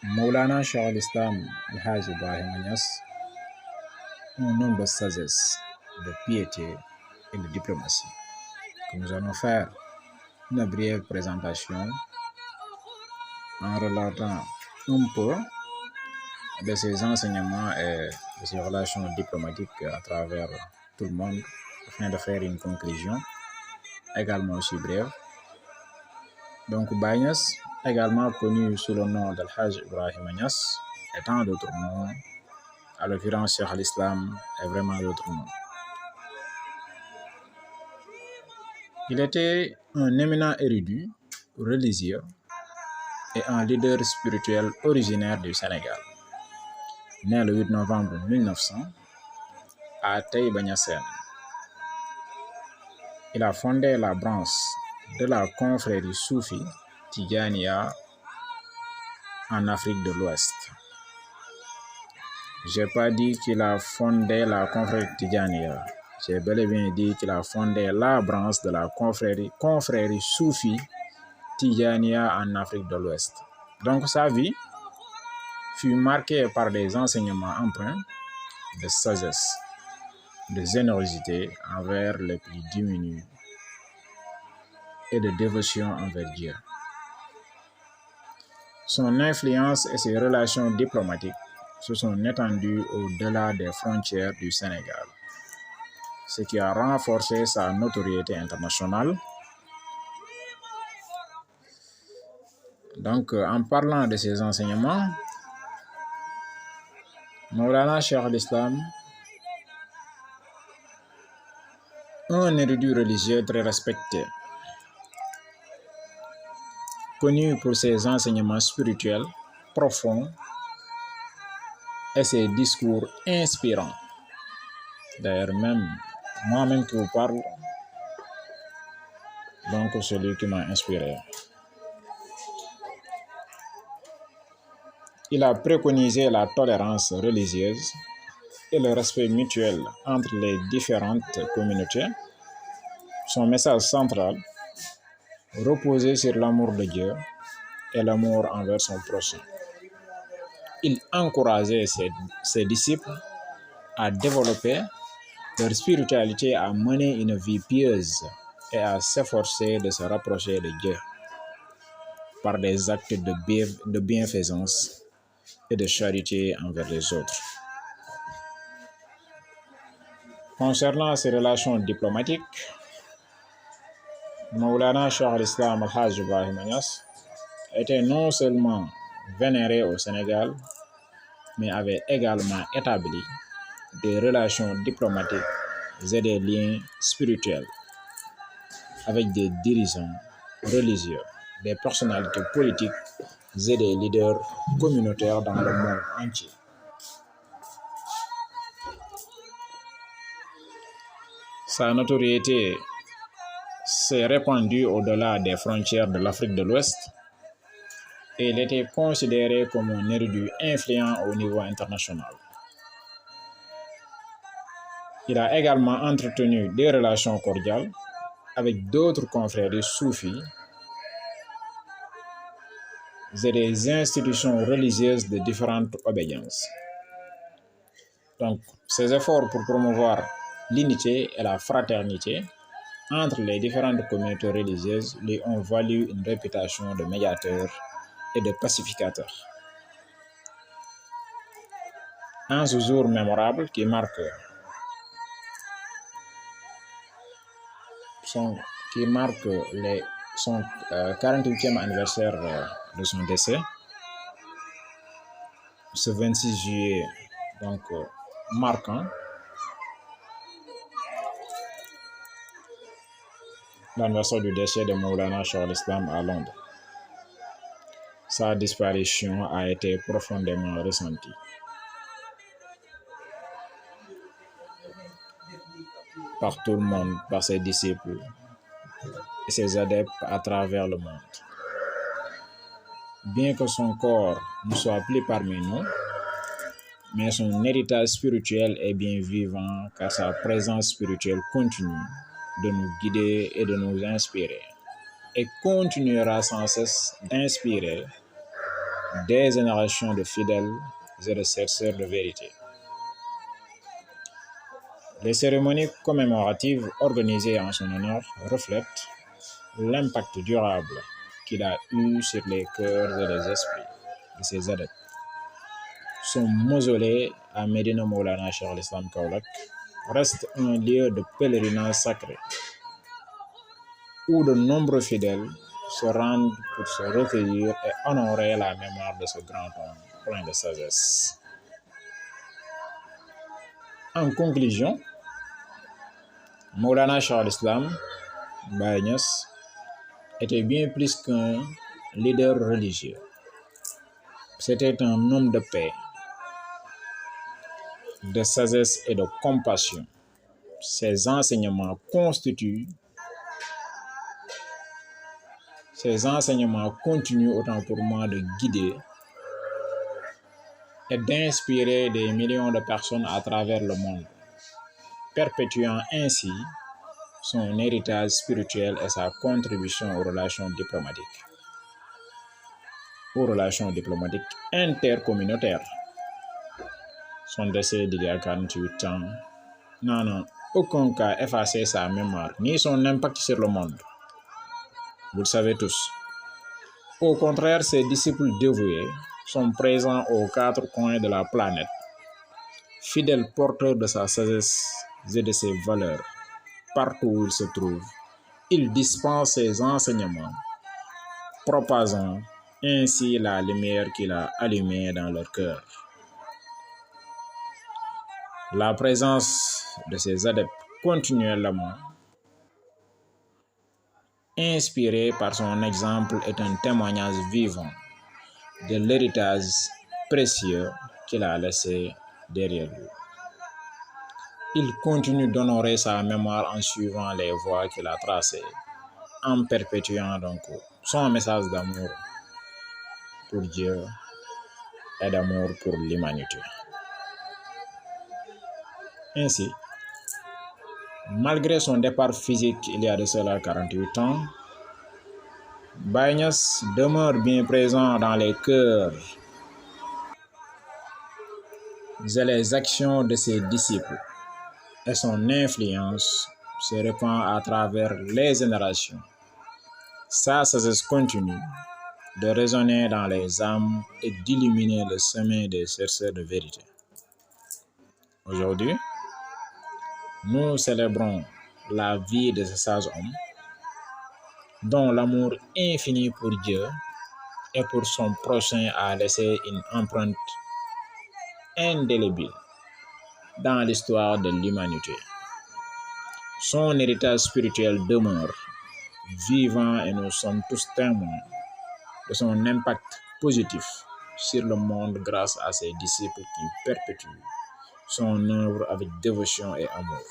Maulana Cheikh al-Islam Al-Hajj Ibrahim Niass, un homme de sagesse, de piété et de diplomatie, que nous allons faire une brève présentation en relatant un peu de ses enseignements et de ses relations diplomatiques à travers tout le monde, afin de faire une conclusion, également aussi brève. Donc Baye Niass, également connu sous le nom d'Al-Hajj Ibrahim Niass, et tant d'autres noms, à l'occurrence Cheikh al-Islam et vraiment d'autres noms. Il était un éminent érudit, religieux et un leader spirituel originaire du Sénégal. Né le 8 novembre 1900 à Taïba Niassène. Il a fondé la branche de la confrérie Soufi Tidjaniya en Afrique de l'Ouest. Je n'ai pas dit qu'il a fondé la confrérie Tidjaniya. J'ai bel et bien dit qu'il a fondé la branche de la confrérie Soufi Tidjaniya en Afrique de l'Ouest. Donc sa vie fut marquée par des enseignements empreints de sagesse, de générosité envers les plus démunis et de dévotion envers Dieu. Son influence et ses relations diplomatiques se sont étendues au-delà des frontières du Sénégal, ce qui a renforcé sa notoriété internationale. Donc, en parlant de ses enseignements, Maulana Cheikh al-Islam, un érudit religieux très respecté, connu pour ses enseignements spirituels profonds et ses discours inspirants. D'ailleurs, même moi-même qui vous parle, donc celui qui m'a inspiré. Il a préconisé la tolérance religieuse et le respect mutuel entre les différentes communautés. Son message central reposait sur l'amour de Dieu et l'amour envers son prochain. Il encourageait ses disciples à développer leur spiritualité, à mener une vie pieuse et à s'efforcer de se rapprocher de Dieu par des actes de bienfaisance et de charité envers les autres. Concernant ses relations diplomatiques, Maulana Cheikh al-Islam Al-Hajj Ibrahim Niass était non seulement vénéré au Sénégal, mais avait également établi des relations diplomatiques et des liens spirituels avec des dirigeants religieux, des personnalités politiques et des leaders communautaires dans le monde entier. Sa notoriété s'est répandue au-delà des frontières de l'Afrique de l'Ouest et il était considéré comme un érudit influent au niveau international. Il a également entretenu des relations cordiales avec d'autres confrères soufis et des institutions religieuses de différentes obédiences. Donc, ses efforts pour promouvoir l'unité et la fraternité entre les différentes communautés religieuses lui ont valu une réputation de médiateur et de pacificateur. Un jour mémorable qui marque son 48e anniversaire de son décès, ce 26 juillet, donc marquant l'anniversaire du décès de Maulana Cheikh al-Islam à Londres. Sa disparition a été profondément ressentie. Par tout le monde, par ses disciples et ses adeptes à travers le monde. Bien que son corps ne soit plus parmi nous, mais son héritage spirituel est bien vivant car sa présence spirituelle continue de nous guider et de nous inspirer et continuera sans cesse d'inspirer des générations de fidèles et de chercheurs de vérité. Les cérémonies commémoratives organisées en son honneur reflètent l'impact durable qu'il a eu sur les cœurs et les esprits de ses adeptes. Son mausolée à Médina Maulana Cheikh al-Islam Kaolack reste un lieu de pèlerinage sacré où de nombreux fidèles se rendent pour se recueillir et honorer la mémoire de ce grand homme plein de sagesse. En conclusion, Maulana Cheikh al-Islam Baye Niass était bien plus qu'un leader religieux. C'était un homme de paix, de sagesse et de compassion. Ses enseignements continuent autant pour moi de guider et d'inspirer des millions de personnes à travers le monde, perpétuant ainsi son héritage spirituel et sa contribution aux relations diplomatiques intercommunautaires. Son décès d'il y a 48 ans n'a en aucun cas effacé sa mémoire ni son impact sur le monde. Vous le savez tous. Au contraire, ses disciples dévoués sont présents aux quatre coins de la planète, fidèles porteurs de sa sagesse et de ses valeurs. Partout où il se trouve, il dispense ses enseignements, propageant ainsi la lumière qu'il a allumée dans leur cœur. La présence de ses adeptes continuellement inspirés par son exemple est un témoignage vivant de l'héritage précieux qu'il a laissé derrière lui. Il continue d'honorer sa mémoire en suivant les voies qu'il a tracées, en perpétuant donc son message d'amour pour Dieu et d'amour pour l'humanité. Ainsi, malgré son départ physique il y a de cela 48 ans, Baye Niass demeure bien présent dans les cœurs et les actions de ses disciples, et son influence se répand à travers les générations. Sa sagesse continue de résonner dans les âmes et d'illuminer le chemin des chercheurs de vérité. Aujourd'hui, nous célébrons la vie de ce sage homme dont l'amour infini pour Dieu et pour son prochain a laissé une empreinte indélébile dans l'histoire de l'humanité. Son héritage spirituel demeure vivant et nous sommes tous témoins de son impact positif sur le monde grâce à ses disciples qui perpétuent son œuvre avec dévotion et amour.